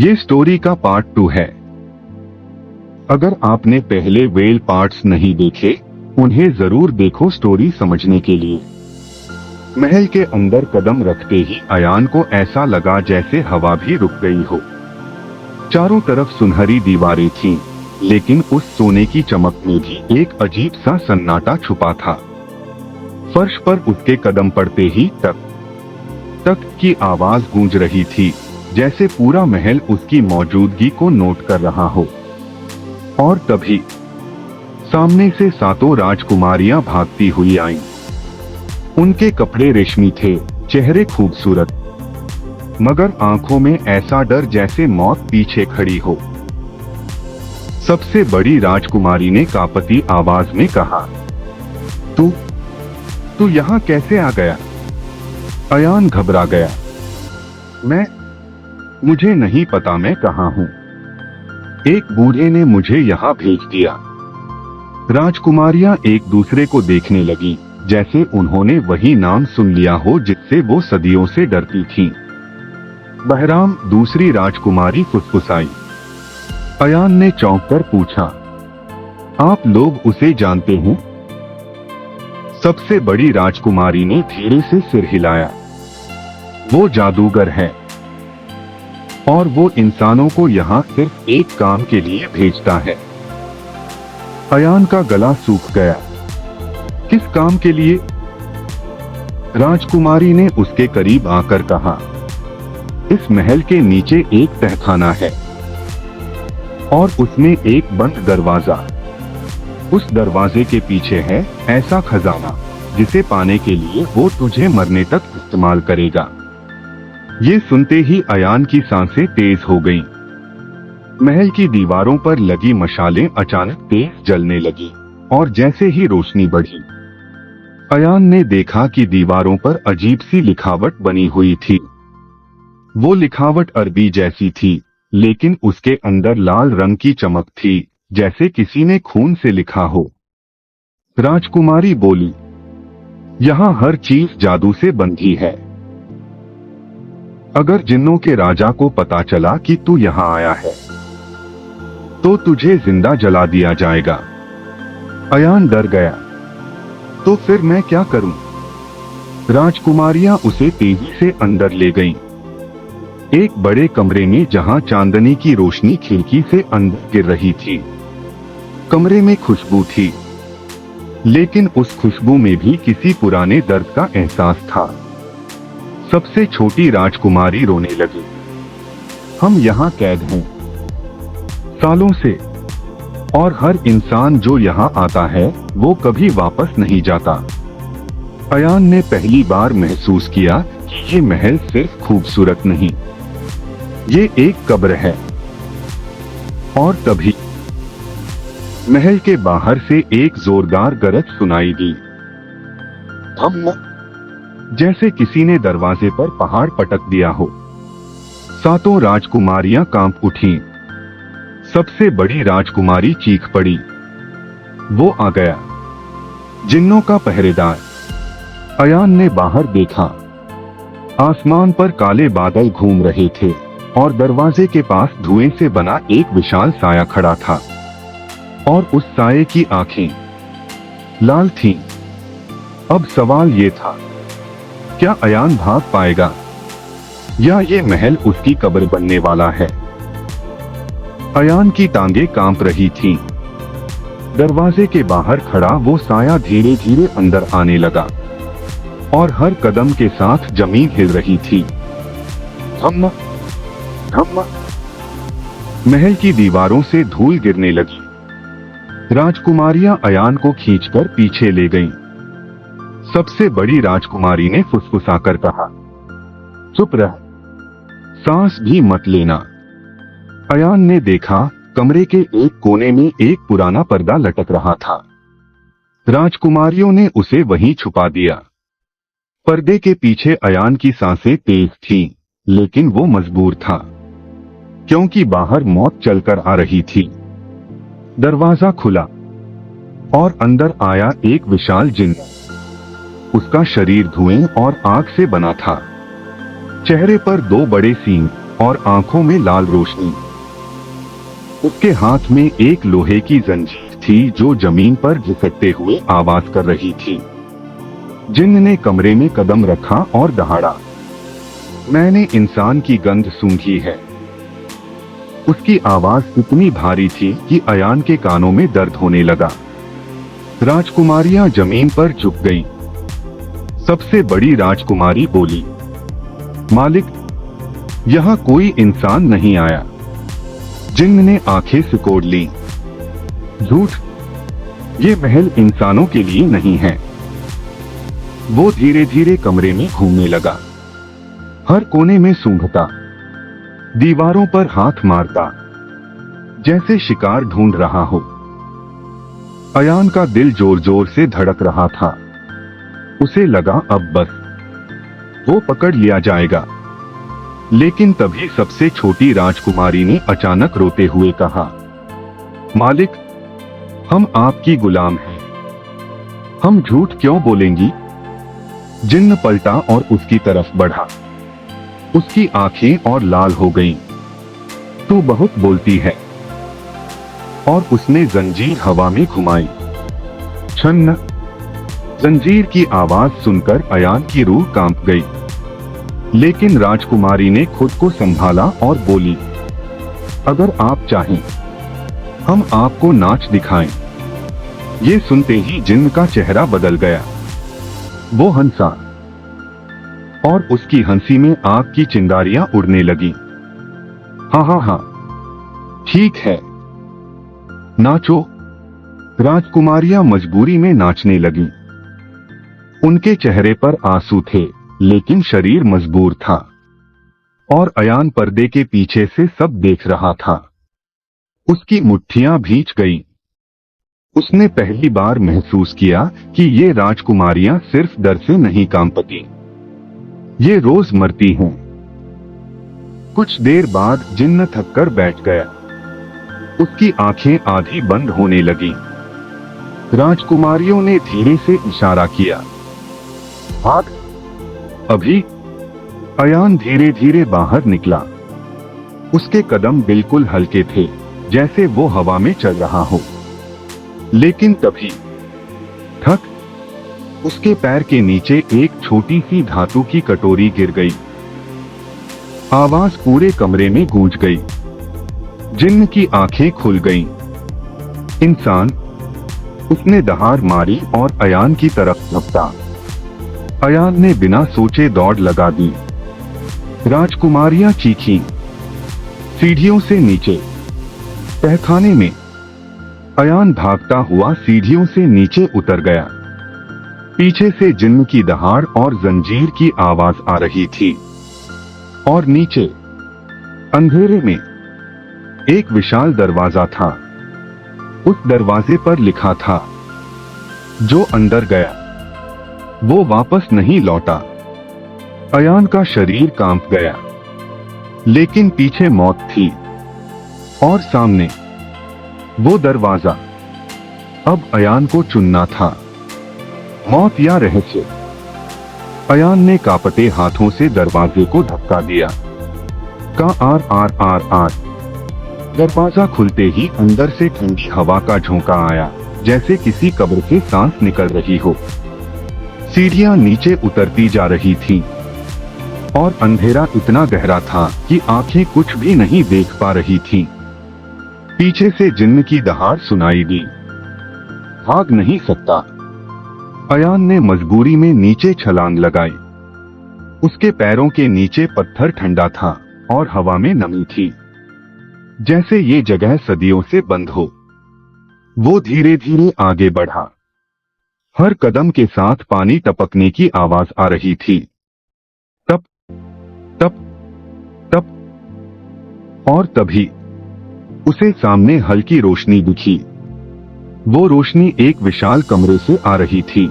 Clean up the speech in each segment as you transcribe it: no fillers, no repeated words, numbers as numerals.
ये स्टोरी का पार्ट 2 है। अगर आपने पहले वेल पार्ट्स नहीं देखे, उन्हें जरूर देखो स्टोरी समझने के लिए। महल के अंदर कदम रखते ही अयान को ऐसा लगा जैसे हवा भी रुक गई हो। चारों तरफ सुनहरी दीवारें थीं, लेकिन उस सोने की चमक में भी एक अजीब सा सन्नाटा छुपा था। फर्श पर उसके कदम पड़ते ही टक टक की आवाज गूंज रही थी, जैसे पूरा महल उसकी मौजूदगी को नोट कर रहा हो। और तभी सामने से 7 राजकुमारियां भागती हुई आईं। उनके कपड़े रेशमी थे, चेहरे खूबसूरत, मगर आंखों में ऐसा डर जैसे मौत पीछे खड़ी हो। सबसे बड़ी राजकुमारी ने कांपती आवाज में कहा, तू यहाँ कैसे आ गया? अयान घबरा गया। मुझे नहीं पता मैं कहाँ हूँ। एक बूढ़े ने मुझे यहाँ भेज दिया। राजकुमारियां एक दूसरे को देखने लगी, जैसे उन्होंने वही नाम सुन लिया हो जिससे वो सदियों से डरती थीं। बहराम, दूसरी राजकुमारी फुसफुसाई। अयान ने चौंक कर पूछा, आप लोग उसे जानते हैं? सबसे बड़ी राजकुमारी ने धीरे से सिर हिलाया। वो जादूगर है, और वो इंसानों को यहाँ सिर्फ एक काम के लिए भेजता है। अयान का गला सूख गया। किस काम के लिए? राजकुमारी ने उसके करीब आकर कहा, इस महल के नीचे एक तहखाना है, और उसमें एक बंद दरवाजा। उस दरवाजे के पीछे है ऐसा खजाना जिसे पाने के लिए वो तुझे मरने तक इस्तेमाल करेगा। ये सुनते ही अयान की सांसें तेज हो गईं। महल की दीवारों पर लगी मशालें अचानक तेज जलने लगी, और जैसे ही रोशनी बढ़ी, अयान ने देखा कि दीवारों पर अजीब सी लिखावट बनी हुई थी। वो लिखावट अरबी जैसी थी, लेकिन उसके अंदर लाल रंग की चमक थी, जैसे किसी ने खून से लिखा हो। राजकुमारी बोली, यहाँ हर चीज जादू से बंधी है। अगर जिन्नों के राजा को पता चला कि तू यहाँ आया है, तो तुझे जिंदा जला दिया जाएगा। अयान डर गया। तो फिर मैं क्या करूं? राजकुमारियां उसे तेजी से अंदर ले गईं। एक बड़े कमरे में जहां चांदनी की रोशनी खिड़की से अंदर गिर रही थी। कमरे में खुशबू थी, लेकिन उस खुशबू में भी किसी पुराने दर्द का एहसास था। सबसे छोटी राजकुमारी रोने लगी। हम यहाँ कैद हैं सालों से, और हर इंसान जो यहाँ आता है वो कभी वापस नहीं जाता। अयान ने पहली बार महसूस किया कि ये महल सिर्फ खूबसूरत नहीं, ये एक कब्र है। और तभी महल के बाहर से एक जोरदार गरज सुनाई दी। जैसे किसी ने दरवाजे पर पहाड़ पटक दिया हो। 7 राजकुमारियां कांप उठीं। सबसे बड़ी राजकुमारी चीख पड़ी, वो आ गया, जिन्नों का पहरेदार। अयान ने बाहर देखा। आसमान पर काले बादल घूम रहे थे, और दरवाजे के पास धुएं से बना एक विशाल साया खड़ा था, और उस साये की आंखें लाल थीं। अब सवाल ये था, क्या अयान भाग पाएगा, या ये महल उसकी कब्र बनने वाला है? अयान की टांगें कांप रही थीं। दरवाजे के बाहर खड़ा वो साया धीरे धीरे अंदर आने लगा, और हर कदम के साथ जमीन हिल रही थी। धम्मा धम्मा। महल की दीवारों से धूल गिरने लगी। राजकुमारियां अयान को खींचकर पीछे ले गईं। सबसे बड़ी राजकुमारी ने फुसफुसाकर कहा, चुप रह, सांस भी मत लेना। अयान ने देखा, कमरे के एक कोने में एक पुराना पर्दा लटक रहा था। राजकुमारियों ने उसे वहीं छुपा दिया। पर्दे के पीछे अयान की सांसें तेज थीं, लेकिन वो मजबूर था, क्योंकि बाहर मौत चलकर आ रही थी। दरवाजा खुला, और अंदर आया एक विशाल जिन्न। उसका शरीर धुएं और आग से बना था। चेहरे पर 2 बड़े सींग और आंखों में लाल रोशनी। उसके हाथ में एक लोहे की जंजीर थी जो जमीन पर घिसटते हुए आवाज कर रही थी। जिन्न ने कमरे में कदम रखा और दहाड़ा, मैंने इंसान की गंध सूंघी है। उसकी आवाज इतनी भारी थी कि अयान के कानों में दर्द होने लगा। राजकुमारियां जमीन पर झुक गईं। सबसे बड़ी राजकुमारी बोली, मालिक, यहाँ कोई इंसान नहीं आया। जिन्न ने आंखें सिकोड़ ली। झूठ, ये महल इंसानों के लिए नहीं है। वो धीरे धीरे कमरे में घूमने लगा, हर कोने में सूंघता, दीवारों पर हाथ मारता, जैसे शिकार ढूंढ रहा हो। अयान का दिल जोर जोर से धड़क रहा था। उसे लगा अब बस वो पकड़ लिया जाएगा। लेकिन तभी सबसे छोटी राजकुमारी ने अचानक रोते हुए कहा, मालिक, हम आपकी गुलाम हैं। हम झूठ क्यों बोलेंगी? जिन्न पलटा और उसकी तरफ बढ़ा। उसकी आंखें और लाल हो गईं। तू बहुत बोलती है। और उसने जंजीर हवा में घुमाई। छन्न। जंजीर की आवाज सुनकर अयान की रूह कांप गई। लेकिन राजकुमारी ने खुद को संभाला और बोली, अगर आप चाहें, हम आपको नाच दिखाएं। ये सुनते ही जिन्न का चेहरा बदल गया। वो हंसा और उसकी हंसी में आग की चिंगारियां उड़ने लगी। हाँ हाँ हाँ, ठीक है, नाचो। राजकुमारियां मजबूरी में नाचने लगीं। उनके चेहरे पर आंसू थे, लेकिन शरीर मजबूर था। और अयान पर्दे के पीछे से सब देख रहा था। उसकी मुट्ठियां भींच गईं। उसने पहली बार महसूस किया कि ये राजकुमारियां सिर्फ डर से नहीं कांपती, ये रोज मरती हैं। कुछ देर बाद जिन्न थककर बैठ गया। उसकी आंखें आधी बंद होने लगीं। राजकुमारियों ने धीरे से इशारा किया, भाग। अभी। अयान धीरे धीरे बाहर निकला। उसके कदम बिल्कुल हल्के थे, जैसे वो हवा में चल रहा हो। लेकिन तभी ठक, उसके पैर के नीचे एक छोटी सी धातु की कटोरी गिर गई। आवाज पूरे कमरे में गूंज गई। जिन्न की आंखें खुल गईं। इंसान। उसने दहाड़ मारी और अयान की तरफ झपटा। अयान ने बिना सोचे दौड़ लगा दी। राजकुमारियां चीखीं। सीढ़ियों से नीचे। तहखाने में। अयान भागता हुआ सीढ़ियों से नीचे उतर गया। पीछे से जिन्न की दहाड़ और जंजीर की आवाज आ रही थी। और नीचे अंधेरे में एक विशाल दरवाजा था। उस दरवाजे पर लिखा था, जो अंदर गया वो वापस नहीं लौटा। अयान का शरीर कांप गया। लेकिन पीछे मौत थी। और सामने वो दरवाजा। अब अयान को चुनना था, मौत या रहस्य। अयान ने कांपते हाथों से दरवाजे को धक्का दिया। का आर आर आर आर। दरवाजा खुलते ही अंदर से ठंडी हवा का झोंका आया, जैसे किसी कब्र से सांस निकल रही हो। सीढ़ियां नीचे उतरती जा रही थीं। और अंधेरा इतना गहरा था कि आंखें कुछ भी नहीं देख पा रही थीं। पीछे से जिन्न की दहाड़ सुनाई दी। भाग नहीं सकता। अयान ने मजबूरी में नीचे छलांग लगाई। उसके पैरों के नीचे पत्थर ठंडा था और हवा में नमी थी, जैसे ये जगह सदियों से बंद हो। वो धीरे धीरे आगे बढ़ा। हर कदम के साथ पानी टपकने की आवाज आ रही थी। टप टप टप। और तभी उसे सामने हल्की रोशनी दिखी। वो रोशनी एक विशाल कमरे से आ रही थी।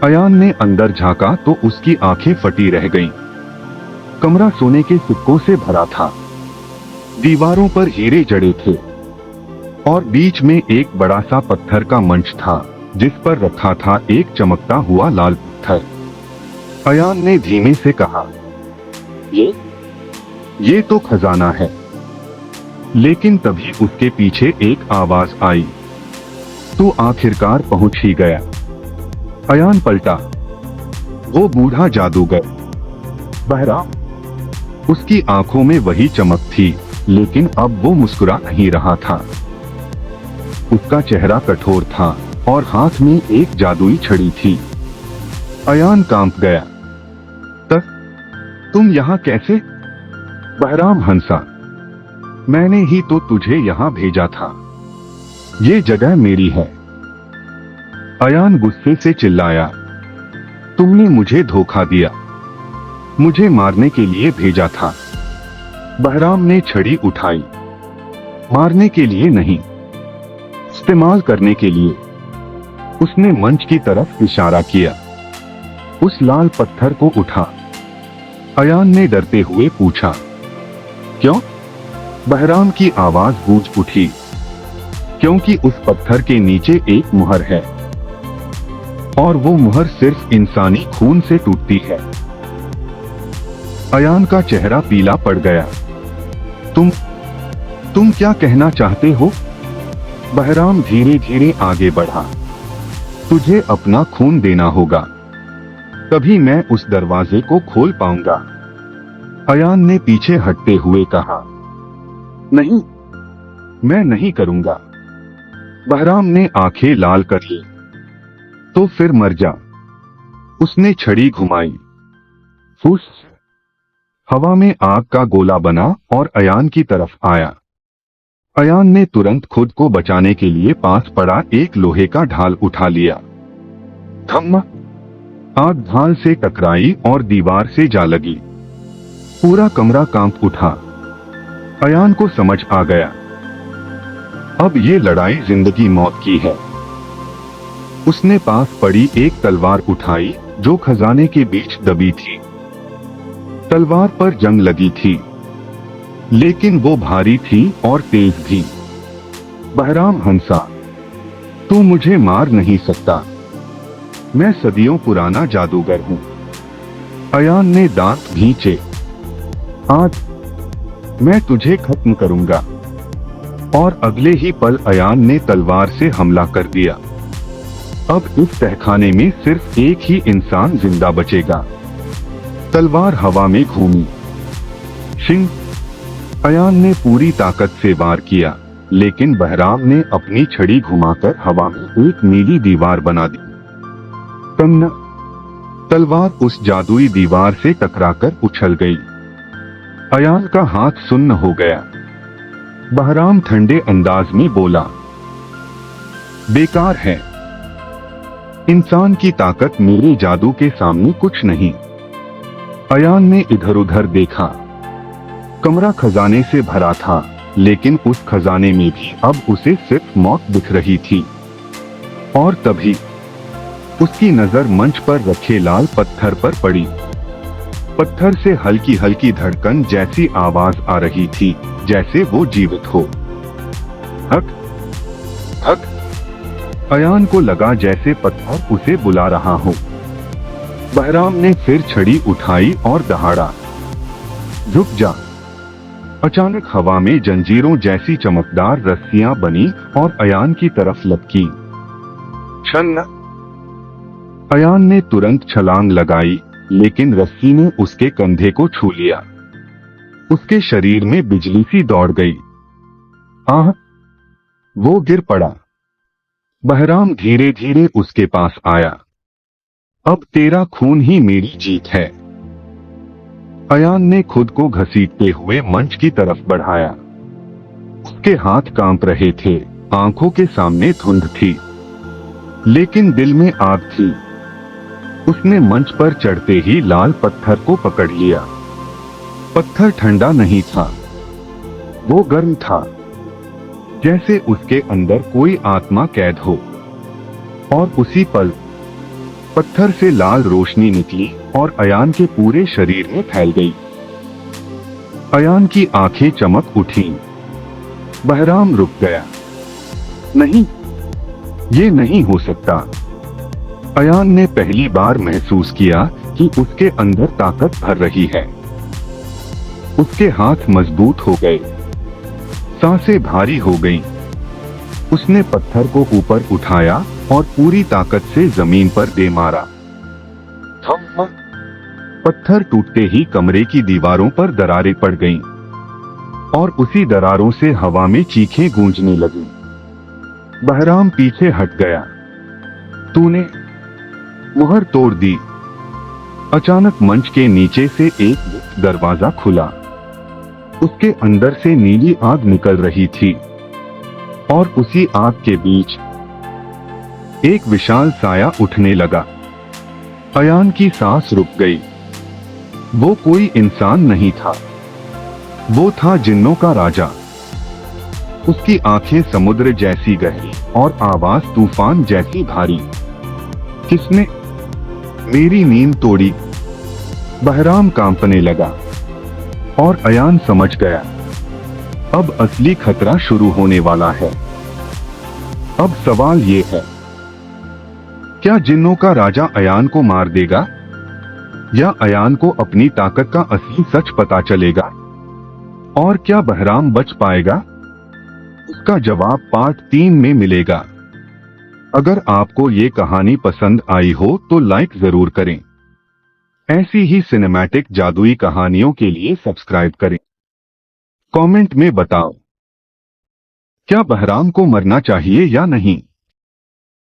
अयान ने अंदर झांका तो उसकी आंखें फटी रह गईं। कमरा सोने के सिक्कों से भरा था। दीवारों पर हीरे जड़े थे। और बीच में एक बड़ा सा पत्थर का मंच था, जिस पर रखा था एक चमकता हुआ लाल पत्थर। अयान ने धीमे से कहा, ये तो खजाना है। लेकिन तभी उसके पीछे एक आवाज आई, तू आखिरकार पहुंच ही गया। अयान पलटा। वो बूढ़ा जादूगर बहराम। उसकी आंखों में वही चमक थी, लेकिन अब वो मुस्कुरा नहीं रहा था। उसका चेहरा कठोर था और हाथ में एक जादुई छड़ी थी। अयान कांप गया। तुम यहाँ कैसे? बहराम हंसा। मैंने ही तो तुझे यहाँ भेजा था। ये जगह मेरी है। अयान गुस्से से चिल्लाया, तुमने मुझे धोखा दिया। मुझे मारने के लिए भेजा था। बहराम ने छड़ी उठाई। मारने के लिए नहीं, इस्तेमाल करने के लिए। उसने मंच की तरफ इशारा किया। उस लाल पत्थर को उठा। अयान ने डरते हुए पूछा, क्यों? बहराम की आवाज गूंज उठी, क्योंकि उस पत्थर के नीचे एक मुहर है, और वो मुहर सिर्फ इंसानी खून से टूटती है। अयान का चेहरा पीला पड़ गया। तुम क्या कहना चाहते हो? बहराम धीरे धीरे आगे बढ़ा। तुझे अपना खून देना होगा, तभी मैं उस दरवाजे को खोल पाऊंगा। अयान ने पीछे हटते हुए कहा, नहीं, मैं नहीं करूंगा। बहराम ने आंखें लाल कर ली। तो फिर मर जा। उसने छड़ी घुमाई। फूस। हवा में आग का गोला बना और अयान की तरफ आया। अयान ने तुरंत खुद को बचाने के लिए पास पड़ा एक लोहे का ढाल उठा लिया। धम्मा। आग ढाल से टकराई और दीवार से जा लगी। पूरा कमरा कांप उठा। अयान को समझ आ गया, अब ये लड़ाई जिंदगी मौत की है। उसने पास पड़ी एक तलवार उठाई जो खजाने के बीच दबी थी। तलवार पर जंग लगी थी, लेकिन वो भारी थी और तेज भी। बहराम हंसा, तू मुझे मार नहीं सकता। मैं सदियों पुराना जादूगर हूं। अयान ने दांत भींचे। आज मैं तुझे खत्म करूंगा। और अगले ही पल अयान ने तलवार से हमला कर दिया। अब इस तहखाने में सिर्फ एक ही इंसान जिंदा बचेगा। तलवार हवा में घूमी। शिंग। अयान ने पूरी ताकत से वार किया, लेकिन बहराम ने अपनी छड़ी घुमाकर हवा में एक नीली दीवार बना दी। कन्ना। तलवार उस जादुई दीवार से टकराकर उछल गई। अयान का हाथ सुन्न हो गया। बहराम ठंडे अंदाज में बोला, बेकार है। इंसान की ताकत मेरे जादू के सामने कुछ नहीं। अयान ने इधर उधर देखा। कमरा खजाने से भरा था, लेकिन उस खजाने में भी अब उसे सिर्फ मौत दिख रही थी। और तभी उसकी नजर मंच पर रखे लाल पत्थर पर पड़ी। पत्थर से हल्की हल्की धड़कन जैसी आवाज आ रही थी, जैसे वो जीवित हो। हक, हक। अयान को लगा जैसे पत्थर उसे बुला रहा हो। बहराम ने फिर छड़ी उठाई और दहाड़ा। झुक जा। अचानक हवा में जंजीरों जैसी चमकदार रस्सियां बनी और अयान की तरफ लपकी। छन्न। अयान ने तुरंत छलांग लगाई, लेकिन रस्सी ने उसके कंधे को छू लिया। उसके शरीर में बिजली सी दौड़ गई। आह! वो गिर पड़ा। बहराम धीरे धीरे उसके पास आया। अब तेरा खून ही मेरी जीत है। अयान ने खुद को घसीटते हुए मंच की तरफ बढ़ाया। उसके हाथ कांप रहे थे, आंखों के सामने धुंध थी, लेकिन दिल में आग थी। उसने मंच पर चढ़ते ही लाल पत्थर को पकड़ लिया। पत्थर ठंडा नहीं था, वो गर्म था, जैसे उसके अंदर कोई आत्मा कैद हो। और उसी पल पत्थर से लाल रोशनी निकली और अयान के पूरे शरीर में फैल गई। अयान की आंखें चमक उठी। बहराम रुक गया। नहीं, ये नहीं हो सकता। अयान ने पहली बार महसूस किया कि उसके अंदर ताकत भर रही है। उसके हाथ मजबूत हो गए, सांसें भारी हो गईं। उसने पत्थर को ऊपर उठाया और पूरी ताकत से जमीन पर दे मारा। थम्मा। पत्थर टूटते ही कमरे की दीवारों पर दरारें पड़ गईं और उसी दरारों से हवा में चीखें गूंजने लगीं। बहराम पीछे हट गया। तूने मुहर तोड़ दी। अचानक मंच के नीचे से एक दरवाजा खुला। उसके अंदर से नीली आग निकल रही थी और उसी आग के बीच एक विशाल साया उठने लगा। अयान की सांस रुक गई। वो कोई इंसान नहीं था, वो था जिन्नों का राजा। उसकी आंखें समुद्र जैसी गहरी और आवाज तूफान जैसी भारी। किसने मेरी नींद तोड़ी? बहराम कांपने लगा और अयान समझ गया, अब असली खतरा शुरू होने वाला है। अब सवाल ये है, क्या जिन्नों का राजा अयान को मार देगा या अयान को अपनी ताकत का असली सच पता चलेगा? और क्या बहराम बच पाएगा? उसका जवाब पार्ट 3 में मिलेगा। अगर आपको ये कहानी पसंद आई हो तो लाइक जरूर करें। ऐसी ही सिनेमैटिक जादुई कहानियों के लिए सब्सक्राइब करें। कमेंट में बताओ, क्या बहराम को मरना चाहिए या नहीं?